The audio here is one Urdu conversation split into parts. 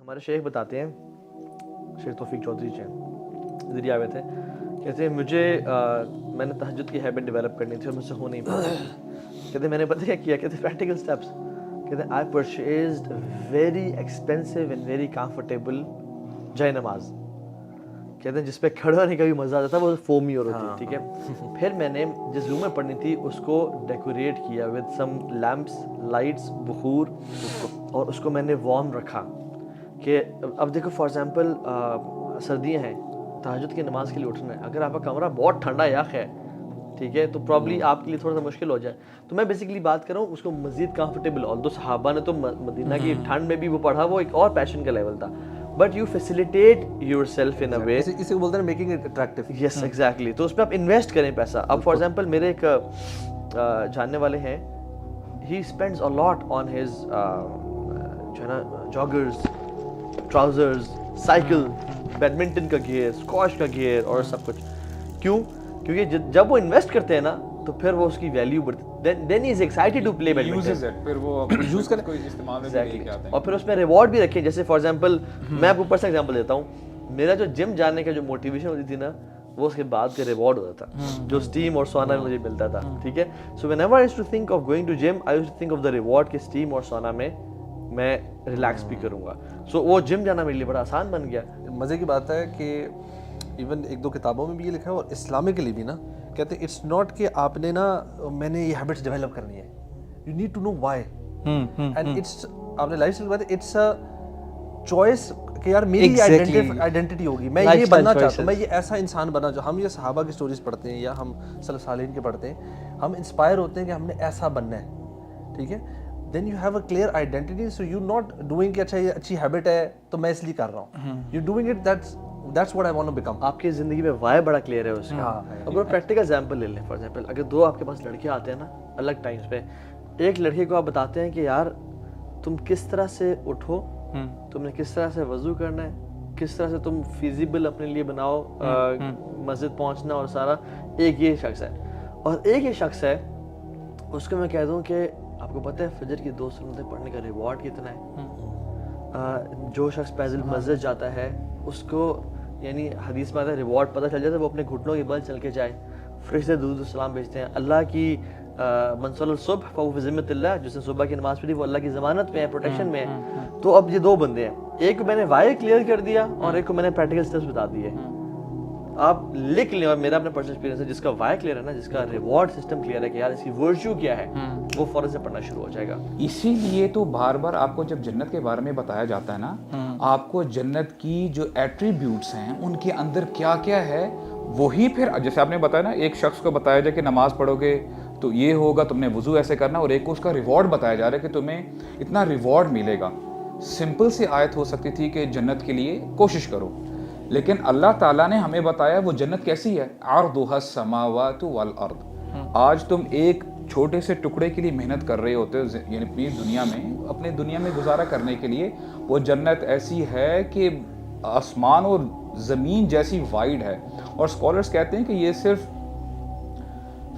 ہمارے شیخ بتاتے ہیں، شیخ توفیق چودھری جی ذریعہ ہوئے تھے، کہتے ہیں مجھے میں نے تہجد کی ہیبٹ ڈیولپ کرنی تھی اور مجھ سے ہو نہیں پا رہی تھی. کہتے ہیں میں نے پتہ کیا کیا، کہتے ہیں پریکٹیکل اسٹیپس. کہتے ہیں I purchased very expensive and very comfortable جائے نماز. کہتے ہیں جس پہ کھڑا ہونے کا بھی مزہ آتا تھا، وہ فومی اور ہوتی. ٹھیک ہے. پھر میں نے جس روم میں پڑھنی تھی اس کو ڈیکوریٹ کیا ود سم لیمپس، لائٹس، بخور، اور اس کو میں نے وارم رکھا. کہ اب دیکھو فار ایگزامپل سردیاں ہیں، تہجد کی نماز کے لیے اٹھنا ہے، اگر آپ کا کمرہ بہت ٹھنڈا یخ ہے، ٹھیک ہے، تو پرابلی آپ کے لیے تھوڑا سا مشکل ہو جائے. تو میں بیسیکلی بات کر رہا ہوں اس کو مزید کمفرٹیبل. اور صحابہ نے تو مدینہ کی ٹھنڈ میں بھی وہ پڑھا، وہ ایک اور پیشن کا لیول تھا. But you facilitate yourself in a way, اسے بولتے ہیں making it attractive. Yes exactly. تو اس پہ آپ انویسٹ کریں پیسہ. اب فار ایگزامپل میرے ایک جاننے والے ہیں، ہی spends a lot on his جو ہے نا جاگرز، ٹراؤزرز، سائیکل، بیڈمنٹن کا گیئر، اسکواش کا گیئر اور سب کچھ. کیوں؟ کیونکہ جب وہ انویسٹ کرتے ہیں نا تو پھر وہ اس کی ویلیو بڑھتی. دین ہی از ایکسائٹیڈ ٹو پلے بیڈمنٹن. پھر وہ یوز کریں، کوئی استعمال میں لے کے آتے ہیں. اور پھر اس میں ریوارڈ بھی رکھیں. جیسے فار ایگزامپل میں آپ کو پرسنل ایگزامپل دیتا ہوں، میرا جو جم جانے کا جو موٹیویشن ہوتی تھی نا، وہ اس کے بعد کا ریوارڈ ہوتا تھا جو اسٹیم اور سونا میں مجھے ملتا تھا. ٹھیک ہے. So whenever I used to think of going to gym, I used to think of the reward کہ اسٹیم اور سونا میں میں ریلیکس بھی کروں گا. سو وہ جم جانا میرے لیے بڑا آسان بن گیا. مزے کی بات ہے کہ ایون ایک دو کتابوں میں بھی یہ لکھا ہے اور اسلامکلی بھی نا کہتے ہیں اٹس ناٹ کہ آپ نے نا میں نے یہ ہیبٹس ڈیولپ کرنی ہے، you need to know why. And it's آپ نے لائف اسٹائل بات ہے، اٹس اے چوائس کہ یار میری آئیڈینٹی ہوگی، میں یہ بننا چاہتا ہوں، میں یہ ایسا انسان بننا چاہتا ہوں. ہم یہ صحابہ کی سٹوریز پڑھتے ہیں یا ہم سلف صالحین کے پڑھتے ہیں، ہم انسپائر ہوتے ہیں کہ ہم نے ایسا بننا ہے. ٹھیک ہے. Then you have a clear identity, so you not doing کہ اچھا یہ اچھی ہیبٹ ہے تو میں اس لیے کر رہا ہوں. You doing it that's what I want to become. آپ کی زندگی میں وائی بڑا کلیئر ہے اس کا. اب پریکٹیکل ایگزامپل لے لیں. فار ایگزامپل اگر دو آپ کے پاس لڑکے آتے ہیں نا الگ ٹائمس پہ، ایک لڑکے کو آپ بتاتے ہیں کہ یار تم کس طرح سے اٹھو، تم نے کس طرح سے وضو کرنا ہے، کس طرح سے تم فیزیبل اپنے لیے بناؤ مسجد پہنچنا اور سارا. ایک یہ شخص ہے. اور ایک یہ شخص ہے اس کو میں کہہ دوں کہ آپ کو پتہ ہے فجر کی 2 سنتیں پڑھنے کا ریوارڈ کتنا ہے. جو شخص پیدل مسجد جاتا ہے اس کو یعنی حدیث میں آتا ہے ریوارڈ پتہ چل جاتا ہے، وہ اپنے گھٹنوں کے بل چل کے جائے. فرشتے درود و سلام بھیجتے ہیں. اللہ کی من صلی الصبح فهو في ذمۃ اللہ، جس نے صبح کی نماز پڑھی وہ اللہ کی ضمانت میں ہے، پروٹیکشن میں ہے. تو اب یہ دو بندے ہیں، ایک کو میں نے وائی کلیئر کر دیا اور ایک کو میں نے پریکٹیکل اسٹیپس بتا دیے. آپ لکھ لیں. اور میرا اپنا پرسنل ایکسپیرینس ہے، جس کا وائی کلیئر ہے نا، جس کا ریوارڈ سسٹم کلیئر ہے کہ یار اس کی ورچو کیا ہے، وہ فوراً سے پڑھنا شروع ہو جائے گا. اسی لیے تو بار بار آپ کو جب جنت کے بارے میں بتایا جاتا ہے نا، آپ کو جنت کی جو ایٹریبیوٹس ہیں ان کے اندر کیا کیا ہے، وہی پھر جیسے آپ نے بتایا نا، ایک شخص کو بتایا جائے کہ نماز پڑھو گے تو یہ ہوگا، تم نے وضو ایسے کرنا، اور ایک کو اس کا ریوارڈ بتایا جا رہا ہے کہ تمہیں اتنا ریوارڈ ملے گا. سمپل سی آیت ہو سکتی تھی کہ جنت کے لیے کوشش کرو، لیکن اللہ تعالیٰ نے ہمیں بتایا وہ جنت کیسی ہے، عرضها السماوات والارض. آج تم ایک چھوٹے سے ٹکڑے کے لیے محنت کر رہے ہوتے ہو، یعنی اپنے دنیا میں گزارا کرنے کے لیے، وہ جنت ایسی ہے کہ آسمان اور زمین جیسی وائڈ ہے. اور اسکالرس کہتے ہیں کہ یہ صرف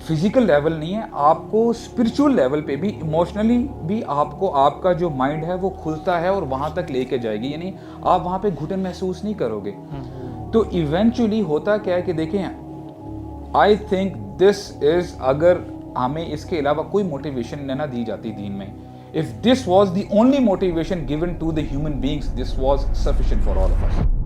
فزیکل لیول نہیں ہے، آپ کو اسپرچول لیول پہ بھی، ایموشنلی بھی آپ کو آپ کا جو مائنڈ ہے وہ کھلتا ہے اور وہاں تک لے کے جائے گی. یعنی آپ وہاں پہ گھٹن محسوس نہیں کرو گے. تو ایونچولی ہوتا کیا ہے کہ دیکھیں، آئی تھنک دس از، اگر ہمیں اس کے علاوہ کوئی موٹیویشن نہ دی جاتی دین میں، if this was the only motivation given to the human beings, this was sufficient for all of us.